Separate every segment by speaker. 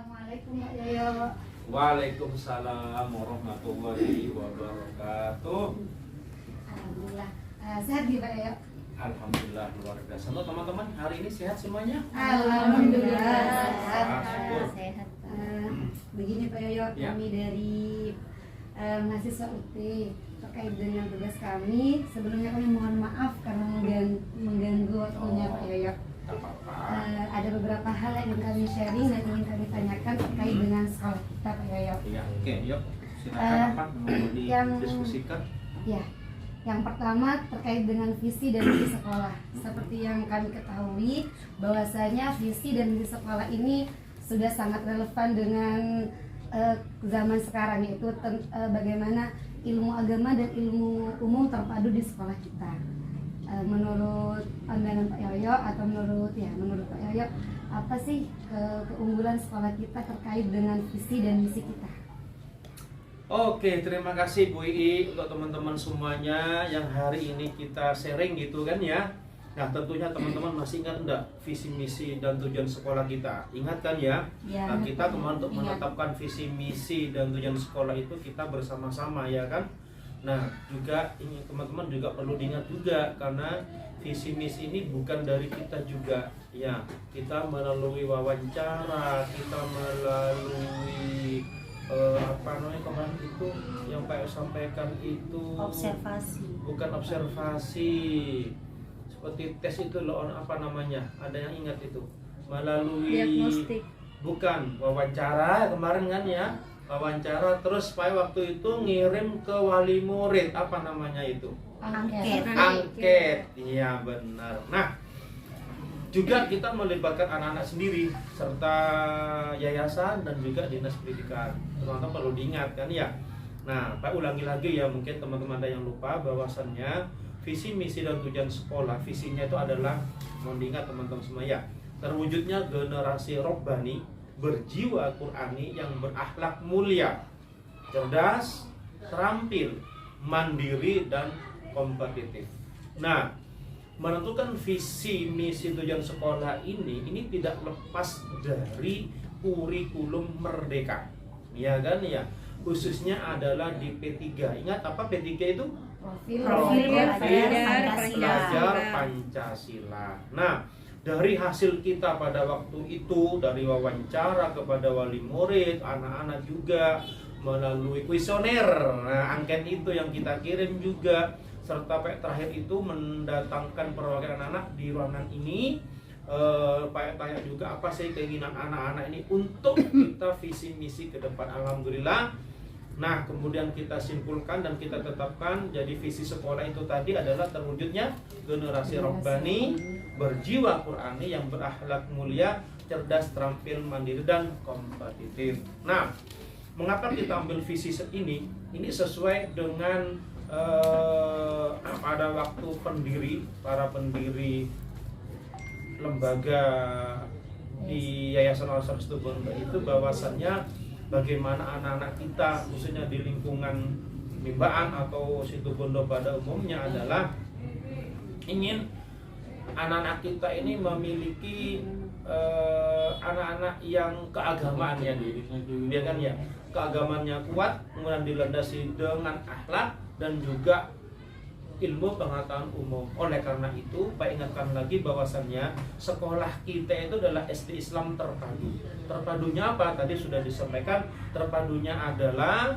Speaker 1: Assalamualaikum Pak Yoyo.
Speaker 2: Waalaikumsalam warahmatullahi wabarakatuh.
Speaker 1: Alhamdulillah. Sehat nih Pak Yoyo?
Speaker 2: Alhamdulillah luar biasa. Untuk teman-teman hari ini sehat semuanya?
Speaker 1: Alhamdulillah.
Speaker 2: Syukur.
Speaker 3: Sehat.
Speaker 1: Begini Pak Yoyo,
Speaker 2: Ya.
Speaker 1: kami dari mahasiswa UT terkait dengan tugas kami. Sebelumnya kami mohon maaf karena mengganggu waktunya Pak Yoyo.
Speaker 2: Tak apa-apa.
Speaker 1: Ada beberapa hal yang ingin kami sharing dan ingin kami tanyakan terkait dengan sekolah kita Pak Yoyo.
Speaker 2: Iya, oke, yuk. Silakan apa mau
Speaker 1: yang-
Speaker 2: didiskusikan?
Speaker 1: Ya, yang pertama terkait dengan visi dan misi sekolah. Seperti yang kami ketahui, bahwasanya visi dan misi sekolah ini sudah sangat relevan dengan zaman sekarang, yaitu bagaimana ilmu agama dan ilmu umum terpadu di sekolah kita. Menurut pandangan Pak Yoyo atau menurut Pak Yoyo, apa sih keunggulan sekolah kita terkait dengan visi dan misi kita?
Speaker 2: Oke, terima kasih Bu Ii untuk teman-teman semuanya yang hari ini kita sharing gitu kan ya. Nah, tentunya teman-teman masih ingat enggak visi misi dan tujuan sekolah kita? Ingat kan ya?
Speaker 1: Ya,
Speaker 2: Nah, kita kemarin untuk
Speaker 1: ingat.
Speaker 2: menetapkan visi misi dan tujuan sekolah itu kita bersama-sama ya kan. Nah, juga ini teman-teman juga perlu diingat juga karena visi misi ini bukan dari kita juga ya. Kita melalui wawancara, kita melalui apa namanya kemarin itu yang Pak sampaikan itu
Speaker 3: Observasi.
Speaker 2: bukan observasi seperti tes itu loh, apa namanya, ada yang ingat itu melalui
Speaker 3: Diagnostik.
Speaker 2: bukan wawancara kemarin kan ya, wawancara terus Pak waktu itu ngirim ke wali murid, apa namanya itu,
Speaker 3: Angket.
Speaker 2: angket, iya benar. Nah, juga kita melibatkan anak-anak sendiri serta yayasan dan juga dinas pendidikan. Teman-teman perlu diingat kan ya. Nah, Pak ulangi lagi ya, mungkin teman-teman ada yang lupa bahwasannya visi misi dan tujuan sekolah, visinya itu adalah, mohon diingat teman-teman semua ya, terwujudnya generasi robbani berjiwa Qur'ani yang berakhlak mulia, cerdas, terampil, mandiri dan kompetitif. Nah, menentukan visi misi tujuan sekolah ini tidak lepas dari kurikulum merdeka, ya kan ya, khususnya adalah di P3. Ingat apa P3 itu?
Speaker 1: Profil
Speaker 2: Pelajar Pancasila. Nah, dari hasil kita pada waktu itu, dari wawancara kepada wali murid, anak-anak juga melalui kuesioner, nah, angket itu yang kita kirim juga, serta Pak terakhir itu mendatangkan perwakilan anak di ruangan ini. Pak tanya juga apa sih keinginan anak-anak ini untuk kita visi misi ke depan. Alhamdulillah. Nah, kemudian kita simpulkan dan kita tetapkan jadi visi sekolah itu tadi adalah terwujudnya generasi robbani berjiwa Qur'ani yang berakhlak mulia, cerdas, terampil, mandiri dan kompetitif. Nah, mengapa kita ambil visi ini? Ini sesuai dengan pada waktu para pendiri lembaga di Yayasan Al-Azhar Situbondo itu bahwasannya bagaimana anak-anak kita khususnya di lingkungan Mimbaan atau Situbondo pada umumnya adalah ingin anak-anak kita ini memiliki anak-anak yang keagamaannya dia kan ya, keagamaannya kuat, kemudian dilandasi dengan akhlak dan juga ilmu pengetahuan umum. Oleh karena itu, Pak ingatkan lagi bahwasannya sekolah kita itu adalah SD Islam terpadu. Terpadunya apa? Tadi sudah disampaikan, terpadunya adalah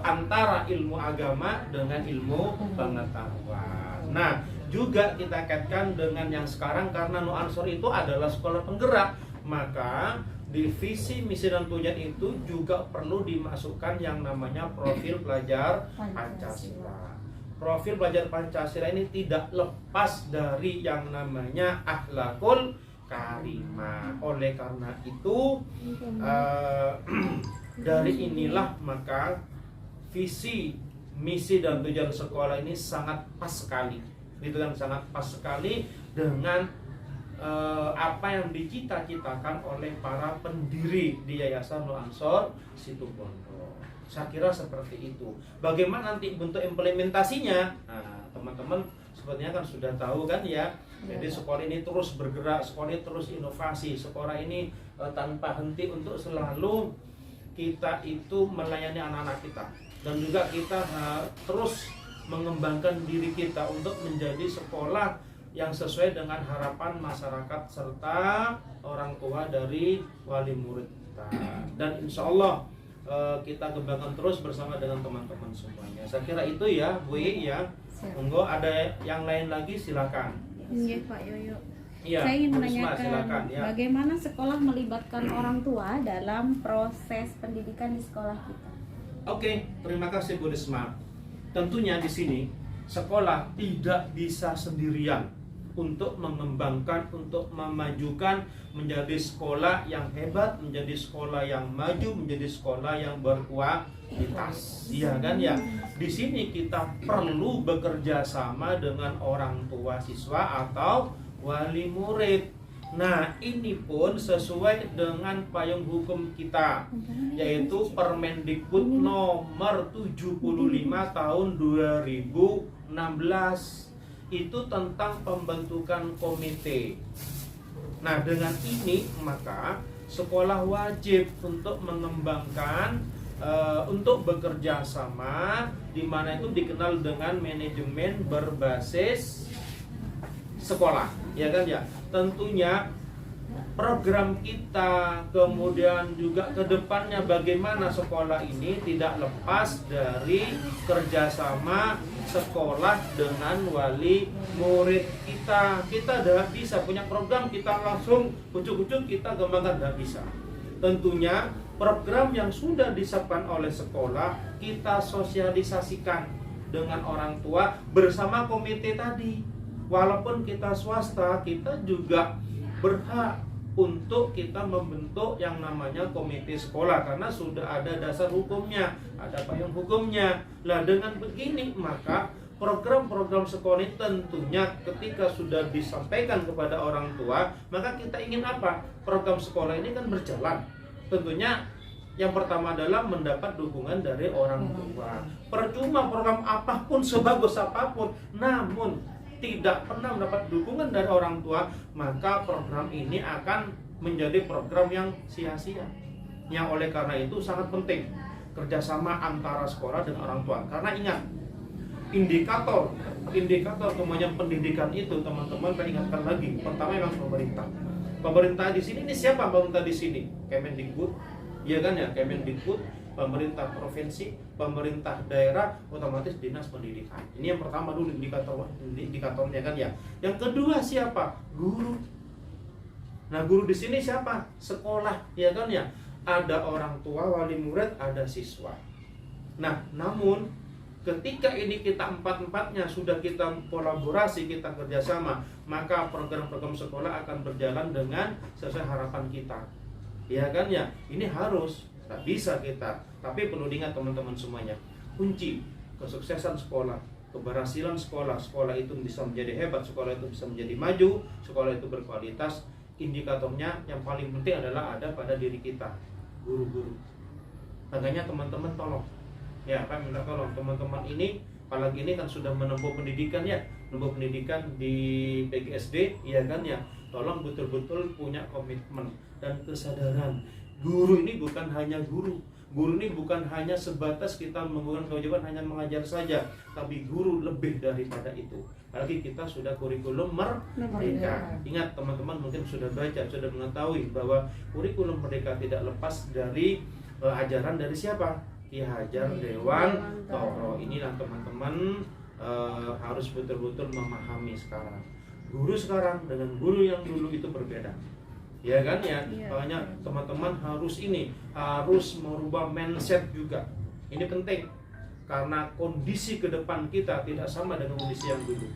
Speaker 2: antara ilmu agama dengan ilmu pengetahuan. Nah, juga kita kaitkan dengan yang sekarang karena Nuansor itu adalah sekolah penggerak, maka di visi misi dan tujuan itu juga perlu dimasukkan yang namanya profil pelajar Pancasila. Profil pelajar Pancasila ini tidak lepas dari yang namanya akhlakul karimah. Oleh karena itu dari inilah maka visi misi dan tujuan sekolah ini sangat pas sekali, gitu kan, sangat pas sekali dengan apa yang dicita-citakan oleh para pendiri di Yayasan Nuansor Situbondo. Saya kira seperti itu. Bagaimana nanti bentuk implementasinya? Nah, teman-teman sepertinya kan sudah tahu kan ya. Jadi sekolah ini terus bergerak, sekolah ini terus inovasi, sekolah ini tanpa henti untuk selalu kita itu melayani anak-anak kita, dan juga kita terus mengembangkan diri kita untuk menjadi sekolah yang sesuai dengan harapan masyarakat serta orang tua dari wali murid kita. Dan insya Allah kita kembangkan terus bersama dengan teman-teman semuanya. Saya kira itu ya Bu I ya. Monggo ada yang lain lagi silakan.
Speaker 3: Iya Pak Yoyo.
Speaker 2: Iya,
Speaker 3: Saya ingin
Speaker 2: Bu Risma,
Speaker 3: menanyakan
Speaker 2: silakan, ya.
Speaker 3: bagaimana sekolah melibatkan orang tua dalam proses pendidikan di sekolah kita.
Speaker 2: Oke, terima kasih Bu Risma. Tentunya di sini sekolah tidak bisa sendirian untuk mengembangkan, untuk memajukan menjadi sekolah yang hebat, menjadi sekolah yang maju, menjadi sekolah yang berkualitas. Iya kan ya? Di sini kita perlu bekerja sama dengan orang tua siswa atau wali murid. Nah, ini pun sesuai dengan payung hukum kita, yaitu Permendikbud nomor 75 tahun 2016. Itu tentang pembentukan komite. Nah, dengan ini maka sekolah wajib untuk mengembangkan, untuk bekerja sama, di mana itu dikenal dengan manajemen berbasis sekolah, ya kan ya. Tentunya program kita, kemudian juga ke depannya bagaimana sekolah ini tidak lepas dari kerjasama sekolah dengan wali murid kita. Kita tidak bisa punya program kita langsung ujuk-ujuk kita kembangkan, tidak bisa. Tentunya program yang sudah disiapkan oleh sekolah kita sosialisasikan dengan orang tua bersama komite tadi. Walaupun kita swasta, kita juga berhak untuk kita membentuk yang namanya komite sekolah, karena sudah ada dasar hukumnya, ada payung hukumnya. Lah dengan begini maka program-program sekolah ini tentunya ketika sudah disampaikan kepada orang tua, maka kita ingin apa? Program sekolah ini kan berjalan. Tentunya yang pertama adalah mendapat dukungan dari orang tua. Percuma program apapun, sebagus apapun, namun tidak pernah mendapat dukungan dari orang tua, maka program ini akan menjadi program yang sia-sia. Yang oleh karena itu sangat penting kerjasama antara sekolah dan orang tua. Karena ingat, indikator kemajuan pendidikan itu teman-teman, saya ingatkan lagi, pertama memang pemerintah. Pemerintah di sini, ini siapa pemerintah di sini? Kemendikbud, ya kan ya, Kemendikbud, pemerintah provinsi, pemerintah daerah, otomatis dinas pendidikan. Ini yang pertama dulu indikatornya kan ya. Yang kedua siapa? Guru. Nah, guru di sini siapa? Sekolah, ya kan ya. Ada orang tua, wali murid, ada siswa. Nah, namun ketika ini kita empat-empatnya sudah kita kolaborasi, kita kerjasama, maka program-program sekolah akan berjalan dengan sesuai harapan kita. Ya kan ya. Ini harus. Tak bisa kita, tapi perlu diingat teman-teman semuanya, kunci kesuksesan sekolah, keberhasilan sekolah, sekolah itu bisa menjadi hebat, sekolah itu bisa menjadi maju, sekolah itu berkualitas. Indikatornya yang paling penting adalah ada pada diri kita, guru-guru. Makanya teman-teman tolong, ya Pak minta tolong teman-teman ini, apalagi ini kan sudah menempuh pendidikan ya, menempuh pendidikan di PGSD, ya kan ya, tolong betul-betul punya komitmen dan kesadaran. Guru ini bukan hanya guru. Guru ini bukan hanya sebatas kita menggunakan kewajiban hanya mengajar saja, tapi guru lebih daripada itu. Apalagi kita sudah kurikulum merdeka. Ingat teman-teman mungkin sudah baca, sudah mengetahui bahwa kurikulum merdeka tidak lepas dari ajaran dari siapa? Ki Hajar Dewantara. Inilah teman-teman harus betul-betul memahami sekarang. Guru sekarang dengan guru yang dulu itu berbeda. Ya kan ya, makanya teman-teman harus merubah mindset juga. Ini penting karena kondisi ke depan kita tidak sama dengan kondisi yang dulu.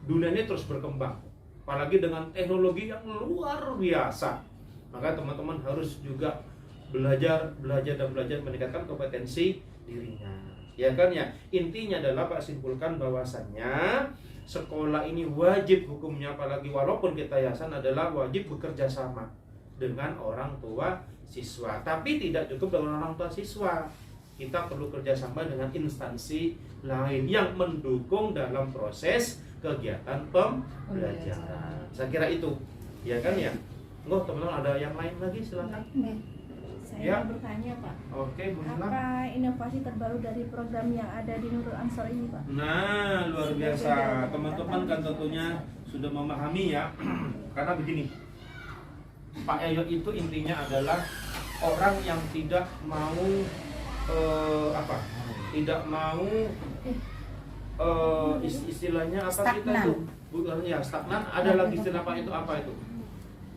Speaker 2: Dunia ini terus berkembang, apalagi dengan teknologi yang luar biasa. Maka teman-teman harus juga belajar meningkatkan kompetensi dirinya. Ya kan ya, intinya adalah Pak simpulkan bahwasannya sekolah ini wajib hukumnya, apalagi walaupun kita yayasan adalah wajib bekerja sama dengan orang tua siswa. Tapi tidak cukup dengan orang tua siswa. kita perlu kerjasama dengan instansi lain yang mendukung dalam proses kegiatan pembelajaran. Saya kira itu, ya kan ya. Nggak, teman-teman ada yang lain lagi, silakan.
Speaker 3: Saya
Speaker 2: Ya.
Speaker 3: mau bertanya, Pak.
Speaker 2: Oke, Bu Nila.
Speaker 3: Apa inovasi terbaru dari program yang ada di Nurul Ansor ini, Pak?
Speaker 2: Nah, luar biasa. Teman-teman kan tentunya sudah memahami ya. Karena begini, Pak Yayo itu intinya adalah orang yang tidak mau tidak mau istilahnya apa kita
Speaker 1: Stagnan.
Speaker 2: itu bukan ya stagnan. Ada lagi istilah Pak itu apa itu?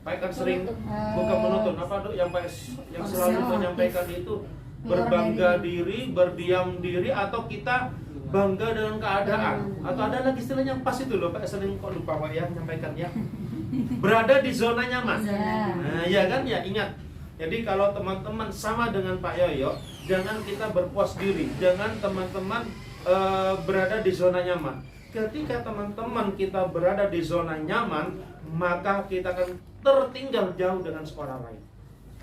Speaker 2: Pak kan sering bukan menuntut apa Dok yang Pak yang selalu menyampaikan itu berbangga diri, berdiam diri, atau kita bangga dengan keadaan, atau ada lagi istilahnya yang pas itu loh Pak, sering kok lupa Pak ya menyampaikan ya, berada di zona nyaman. Nah ya kan ya, ingat. Jadi kalau teman-teman sama dengan Pak Yoyo, jangan kita berpuas diri, jangan teman-teman berada di zona nyaman. Ketika teman-teman kita berada di zona nyaman, maka kita akan tertinggal jauh dengan sekolah lain.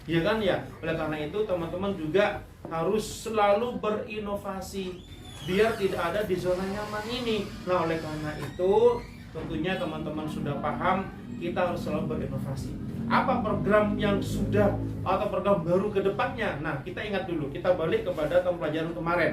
Speaker 2: Ya kan ya? Oleh karena itu teman-teman juga harus selalu berinovasi biar tidak ada di zona nyaman ini. Nah, oleh karena itu tentunya teman-teman sudah paham kita harus selalu berinovasi. Apa program yang sudah atau program baru ke depannya? Nah, kita ingat dulu, kita balik kepada tahun pelajaran kemarin.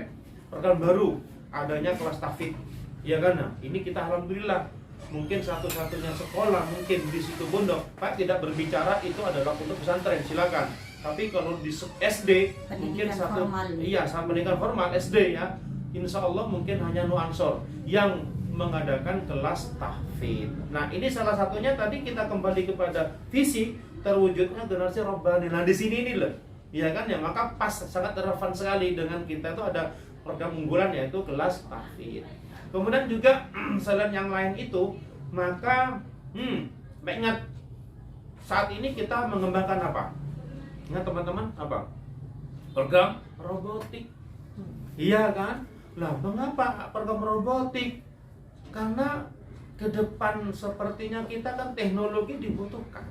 Speaker 2: Program baru adanya kelas tahfidz. Ya kan? Nah, ini kita alhamdulillah mungkin satu-satunya sekolah mungkin di situ Bondok. Pak tidak berbicara itu adalah untuk pesantren, silakan. Tapi kalau di SD mungkin satu
Speaker 1: formal.
Speaker 2: iya sama pendidikan formal SD ya. Insya Allah mungkin hanya Nuansor yang mengadakan kelas tahfidz. Nah, ini salah satunya tadi kita kembali kepada visi terwujudnya generasi Robbani. Nah, di sini ini loh. Ya kan ya, maka pas sangat relevan sekali dengan kita itu ada program unggulan yaitu kelas tahfidz. Kemudian juga selain yang lain itu, maka ingat saat ini kita mengembangkan apa? Ingat teman-teman apa? Program robotik. Iya kan? Lah, mengapa program robotik? Karena ke depan sepertinya kita kan teknologi dibutuhkan.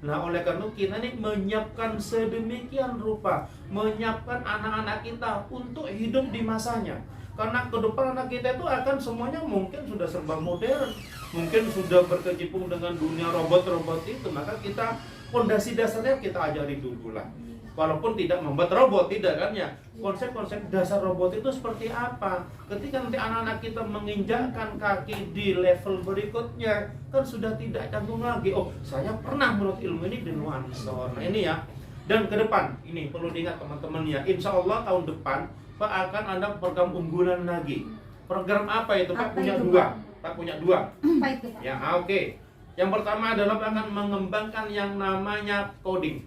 Speaker 2: Nah, oleh karena kita ini menyiapkan sedemikian rupa, menyiapkan anak-anak kita untuk hidup di masanya. Karena ke depan anak kita itu akan semuanya mungkin sudah serba modern, mungkin sudah berkecimpung dengan dunia robot-robot itu, maka kita fondasi dasarnya kita ajari dulu lah. Walaupun tidak membuat robot, tidak kan ya. Konsep-konsep dasar robot itu seperti apa? Ketika nanti anak-anak kita menginjakkan kaki di level berikutnya, kan sudah tidak canggung lagi. Oh, saya pernah menurut ilmu ini di Nuansor. Nah ini ya. Dan ke depan, ini perlu diingat teman-teman ya. Insya Allah tahun depan Pak akan ada program unggulan lagi. Program apa itu Pak?
Speaker 1: Apa
Speaker 2: Punya
Speaker 1: itu,
Speaker 2: dua.
Speaker 1: Pak?
Speaker 2: Pak punya dua.
Speaker 1: Apa itu Pak?
Speaker 2: Ya, oke. Yang pertama adalah Pak akan mengembangkan yang namanya coding.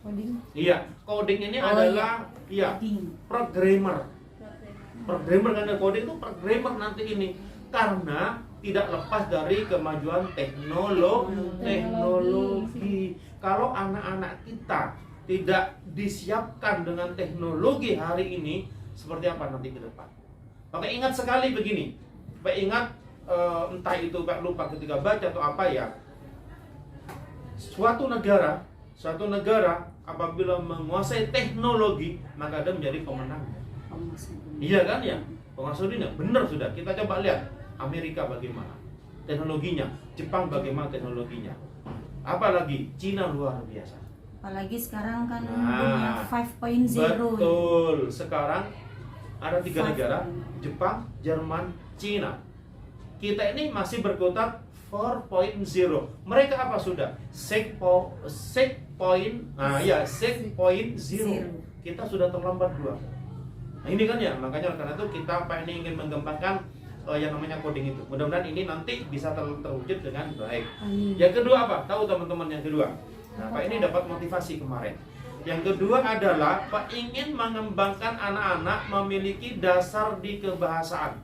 Speaker 1: Coding.
Speaker 2: Iya, coding ini adalah programmer. Programmer kan coding itu programmer nanti ini karena tidak lepas dari kemajuan teknologi. Kalau anak-anak kita tidak disiapkan dengan teknologi hari ini, seperti apa nanti ke depan? Maka ingat sekali begini, Pak ingat entah itu Pak lupa ketika baca atau apa ya. Suatu negara apabila menguasai teknologi maka dia menjadi pemenang. Iya kan ya? Penguasa dunia. Benar sudah. Kita coba lihat Amerika bagaimana teknologinya, Jepang bagaimana teknologinya. Apalagi Cina luar biasa.
Speaker 4: Apalagi sekarang kan
Speaker 2: Nah,
Speaker 4: dunia 5.0.
Speaker 2: betul. Sekarang ada 3 negara, Jepang, Jerman, Cina. Kita ini masih berkutat 4.0. Mereka apa sudah? 6.0. Kita sudah terlambat 2. Nah, ini kan ya, makanya karena itu kita Pak ini ingin mengembangkan yang namanya coding itu. Mudah-mudahan ini nanti bisa terwujud dengan baik. Yang kedua apa? Tahu teman-teman yang kedua? Nah, Pak ini dapat motivasi kemarin. Yang kedua adalah Pak ingin mengembangkan anak-anak memiliki dasar di kebahasaan.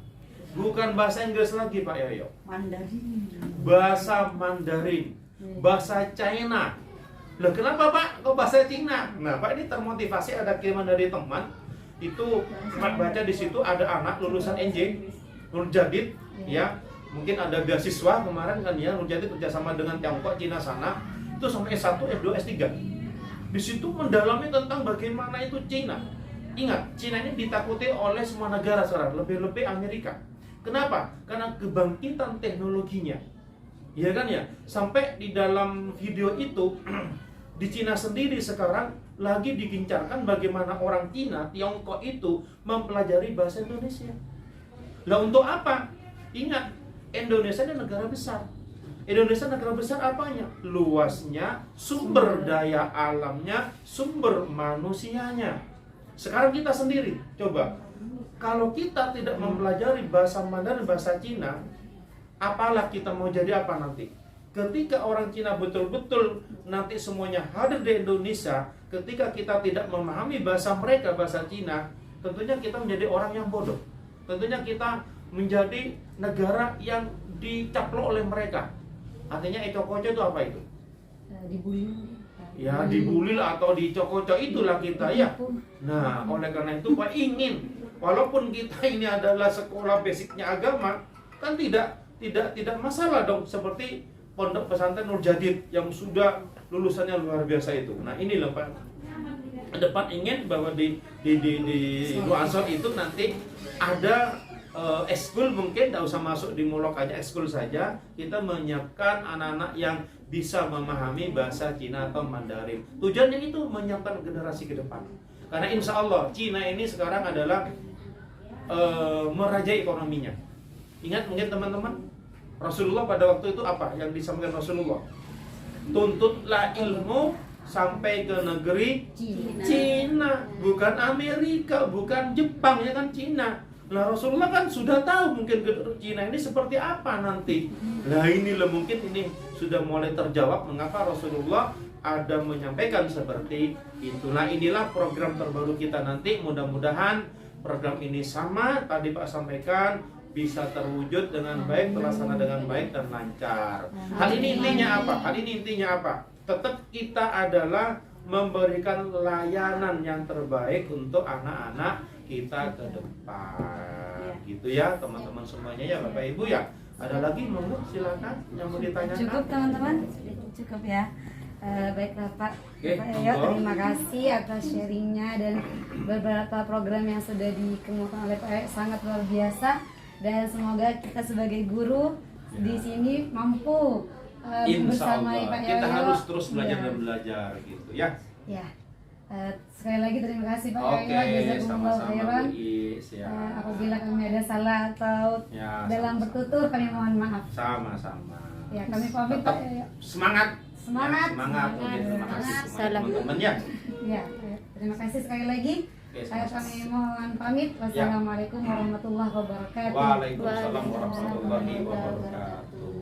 Speaker 2: Bukan bahasa Inggris lagi Pak Yoyo.
Speaker 4: Mandarin.
Speaker 2: Bahasa Mandarin, bahasa China. Loh kenapa Pak? Kok bahasa Cina? Nah Pak ini termotivasi ada kiriman dari teman. Itu Pak baca di situ ada anak lulusan NJ, Nur Jadid, ya. Mungkin ada beasiswa kemarin kan ya, Nur Jadid kerjasama dengan Tiongkok, Cina sana. Itu sampai S1, S2, S3. Di situ mendalami tentang bagaimana itu Cina. Ingat, Cina ini ditakuti oleh semua negara sekarang, lebih-lebih Amerika. Kenapa? Karena kebangkitan teknologinya. Ya kan ya? Sampai di dalam video itu di Cina sendiri sekarang lagi digencarkan bagaimana orang Cina, Tiongkok itu mempelajari bahasa Indonesia. Lah untuk apa? Ingat, Indonesia ini negara besar. Indonesia negara besar apanya? Luasnya, sumber daya alamnya, sumber manusianya. Sekarang kita sendiri, coba, kalau kita tidak mempelajari bahasa Mandarin, bahasa Cina, apalah kita mau jadi apa nanti? Ketika orang Cina betul-betul nanti semuanya hadir di Indonesia, ketika kita tidak memahami bahasa mereka, bahasa Cina, tentunya kita menjadi orang yang bodoh. Tentunya kita menjadi negara yang dicaplok oleh mereka. Artinya eco-koco itu apa itu?
Speaker 1: Dibully.
Speaker 2: Ya, dibully atau dicokocok itulah kita ya. Nah, oleh karena itu Pak ingin, walaupun kita ini adalah sekolah basicnya agama, kan tidak masalah dong, seperti Pondok Pesantren Nur Jadid yang sudah lulusannya luar biasa itu. Nah, ini loh Pak. Depan ingin bahwa di Nuansor itu nanti ada ekskul, mungkin tidak usah masuk di Mulok aja, ekskul saja. Kita menyiapkan anak-anak yang bisa memahami bahasa Cina atau Mandarin. Tujuannya itu menyiapkan generasi ke depan. Karena insya Allah Cina ini sekarang adalah merajai ekonominya. Ingat mungkin teman-teman, Rasulullah pada waktu itu apa yang disampaikan Rasulullah? Tuntutlah ilmu sampai ke negeri Cina, bukan Amerika, bukan Jepang, ya kan Cina. Nah Rasulullah kan sudah tahu mungkin Cina ini seperti apa nanti. Nah inilah mungkin ini sudah mulai terjawab mengapa Rasulullah ada menyampaikan seperti itu. Nah inilah program terbaru kita nanti. Mudah-mudahan program ini sama tadi Pak sampaikan bisa terwujud dengan baik, terlaksana dengan baik dan lancar. Hal ini intinya apa? Tetap kita adalah memberikan layanan yang terbaik untuk anak-anak kita ke depan, gitu ya teman-teman semuanya ya Bapak Ibu ya. Ada lagi monggo silakan yang mau ditanyakan.
Speaker 1: Cukup teman-teman, cukup ya. Baiklah Pak,
Speaker 2: Oke,
Speaker 1: Pak Yoyo, terima kasih atas sharingnya dan beberapa program yang sudah dikemukakan oleh Pak Yoyo sangat luar biasa, dan semoga kita sebagai guru di sini mampu
Speaker 2: Insya
Speaker 1: bersama
Speaker 2: Allah
Speaker 1: Pak Yoyo.
Speaker 2: kita harus terus belajar
Speaker 1: Ya.
Speaker 2: dan belajar gitu ya.
Speaker 1: Ya. Sekali lagi terima kasih Pak
Speaker 2: Oke,
Speaker 1: Yoyo, jazakumullah
Speaker 2: sama-sama
Speaker 1: khairan.
Speaker 2: Bu Is ya.
Speaker 1: Apabila kami ada salah atau
Speaker 2: Ya,
Speaker 1: dalam
Speaker 2: sama-sama.
Speaker 1: bertutur kami mohon maaf.
Speaker 2: Sama-sama.
Speaker 1: Ya, kami pamit
Speaker 2: Tetap
Speaker 1: Pak Yoyo.
Speaker 2: semangat.
Speaker 1: Semangat.
Speaker 2: Ya, semangat. Oke, terima
Speaker 1: Semangat.
Speaker 2: kasih
Speaker 3: Salam.
Speaker 2: teman-teman ya.
Speaker 1: Ya, terima kasih sekali lagi.
Speaker 2: Oke,
Speaker 1: Saya
Speaker 2: sama-sama.
Speaker 1: kami mohon pamit. Wassalamualaikum warahmatullahi wabarakatuh.
Speaker 2: Waalaikumsalam warahmatullahi wabarakatuh.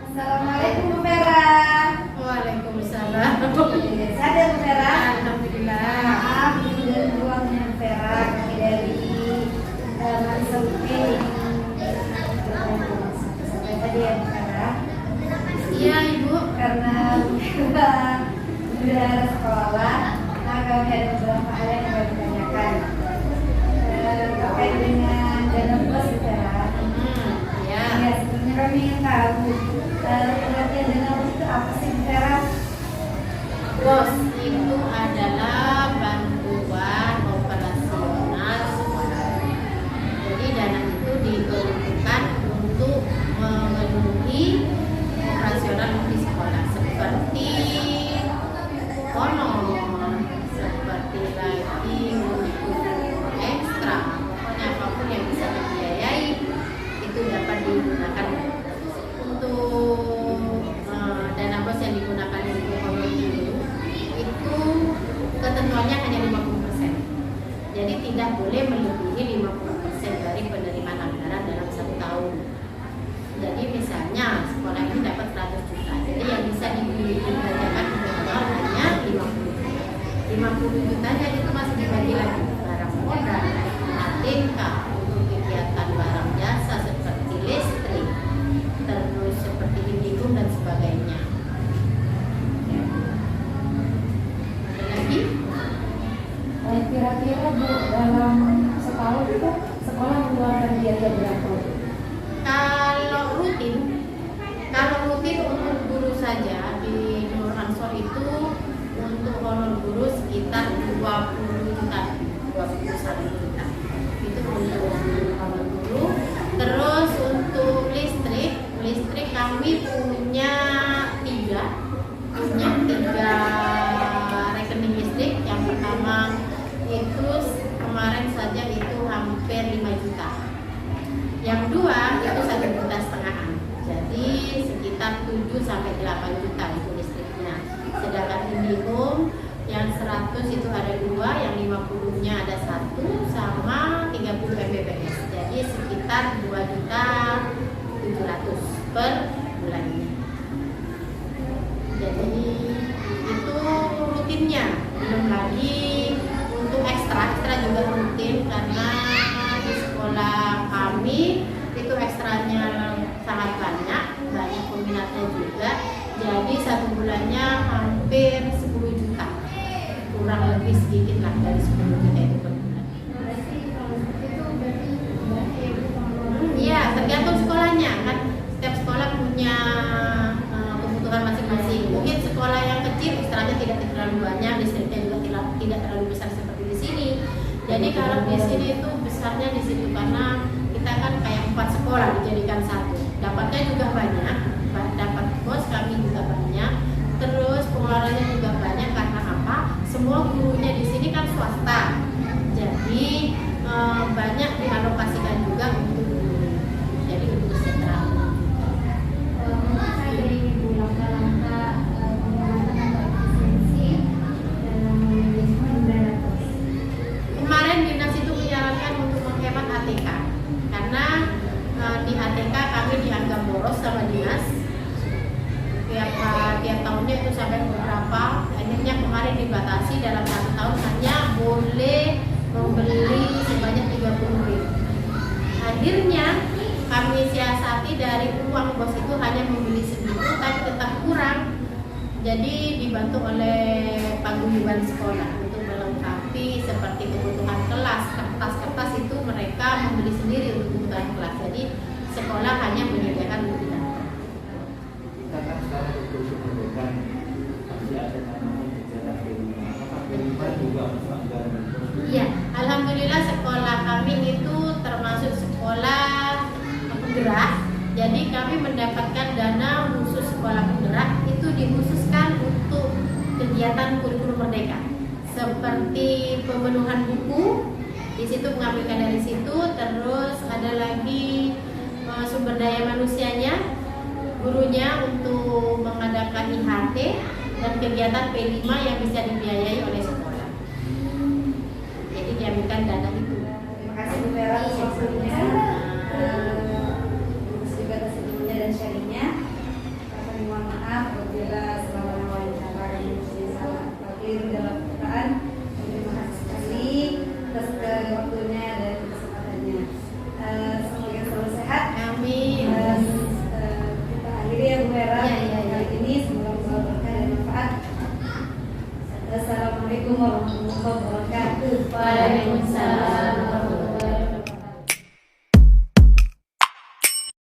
Speaker 1: Assalamualaikum Bu Vera.
Speaker 5: Waalaikumsalam.
Speaker 1: Saya Bu Vera.
Speaker 5: Alhamdulillah.
Speaker 1: Maaf, ini dari ruangnya Bu Vera. Kami dari Marisa Uti. Sampai tadi ya Bu Vera.
Speaker 5: Iya Ibu.
Speaker 1: Karena Bu Vera sudah sekolah, nah kami ada beberapa hal yang kami tanyakan terkait dengan dana bos Bu Vera.
Speaker 5: Ya.
Speaker 1: Ya, sebenarnya kami ingin tahu pengertian dana bos itu apa sih Bu Vera?
Speaker 5: Bos itu adalah bantuan operasional sekolah. Jadi dana itu diperuntukkan untuk memenuhi operasional di sekolah seperti honor, seperti lagi untuk ekstra, pokoknya apapun yang bisa dibiayai itu dapat digunakan untuk dana bos yang digunakan untuk honor guru itu ketentuannya hanya 50%. Jadi tidak boleh melebihi 50% dari penerimaan anggaran dalam 1 tahun. Jadi misalnya sekolah ini dapat 100 juta, jadi yang bisa dibelanjakan total hanya 50 juta. 50 jutanya itu masih dibagi lagi barang modal, ATK untuk kegiatan barang jasa seperti listrik, terus seperti indikum dan sebagainya. Ada lagi?
Speaker 1: Kira-kira Bu, dalam setahun itu sekolah mengeluarkan biaya berapa?
Speaker 5: Kalau rutin untuk guru saja di Nur Ansor itu untuk honor guru sekitar 20 juta. 20 sampai 8 juta itu listriknya. Sedangkan IndiHome yang 100 itu ada 2, yang 50-nya ada 1 sama 30 Mbps. Jadi sekitar 2.700.000 per bulannya. Jadi itu rutinnya, belum lagi untuk ekstra juga rutin karena di sekolah kami itu ekstranya sangat banyak peminatnya juga. Jadi 1 bulannya hampir 10 juta, kurang lebih sedikit lah dari 10 juta itu per bulan. Iya, tergantung sekolahnya kan, setiap sekolah punya kebutuhan masing-masing. Mungkin sekolah yang kecil ekstranya tidak terlalu banyak, listriknya juga tidak terlalu besar seperti di sini. Jadi kalau di sini itu besarnya di situ karena kita kan kayak 4 sekolah dijadikan 1. Dapatnya juga banyak, dapat bos kami juga banyak. Terus pengeluarannya juga banyak karena apa? Semua gurunya di sini kan swasta. Jadi banyak dialokasikan juga untuk guru. Jadi untuk sentra.
Speaker 1: Dari Ibu langkah-langkah penguatan atau efisiensi dalam manajemen dana kos.
Speaker 5: Kemarin dinas itu menyarankan untuk menghemat ATK karena di ATK kami dianggap boros sama dinas. Tiap tahunnya itu sampai beberapa. Akhirnya kemarin dibatasi dalam 1 tahun hanya boleh membeli sebanyak 30.000. Akhirnya kami siasati dari uang bos itu hanya membeli segitu tapi tetap kurang. Jadi dibantu oleh paguyuban sekolah untuk melengkapi seperti kebutuhan kelas, kertas-kertas itu mereka membeli sendiri untuk kebutuhan kelas. Jadi sekolah hanya menyediakan untuk kita.
Speaker 6: Kita kan sekarang betul-betul memberikan masih ada namanya kegiatan di rumah. Apakah di rumah juga anggaran?
Speaker 5: Iya, alhamdulillah sekolah kami itu termasuk sekolah penggerak. Jadi kami mendapatkan dana khusus sekolah penggerak itu dikhususkan untuk kegiatan kurikulum merdeka. Seperti pemenuhan buku, di situ mengambilkan dari situ. Terus ada lagi sumber daya manusianya, gurunya untuk mengadakan IHT dan kegiatan P5 yang bisa dibiayai oleh sekolah. Jadi diambilkan dana itu.
Speaker 1: Terima kasih Bu Vera atas waktunya, juga atas ilmunya dan sharingnya. Kami mohon maaf apabila selama wawancara ini salah keliru dalam perkataan. Terima kasih sekali atas waktunya dan kesempatannya. Semoga selalu sehat.
Speaker 5: Kami
Speaker 1: Kita akhiri ya Bu Vera. Kali ini semoga berkah dan manfaat. Assalamualaikum warahmatullahi wabarakatuh.
Speaker 5: Waalaikumsalam.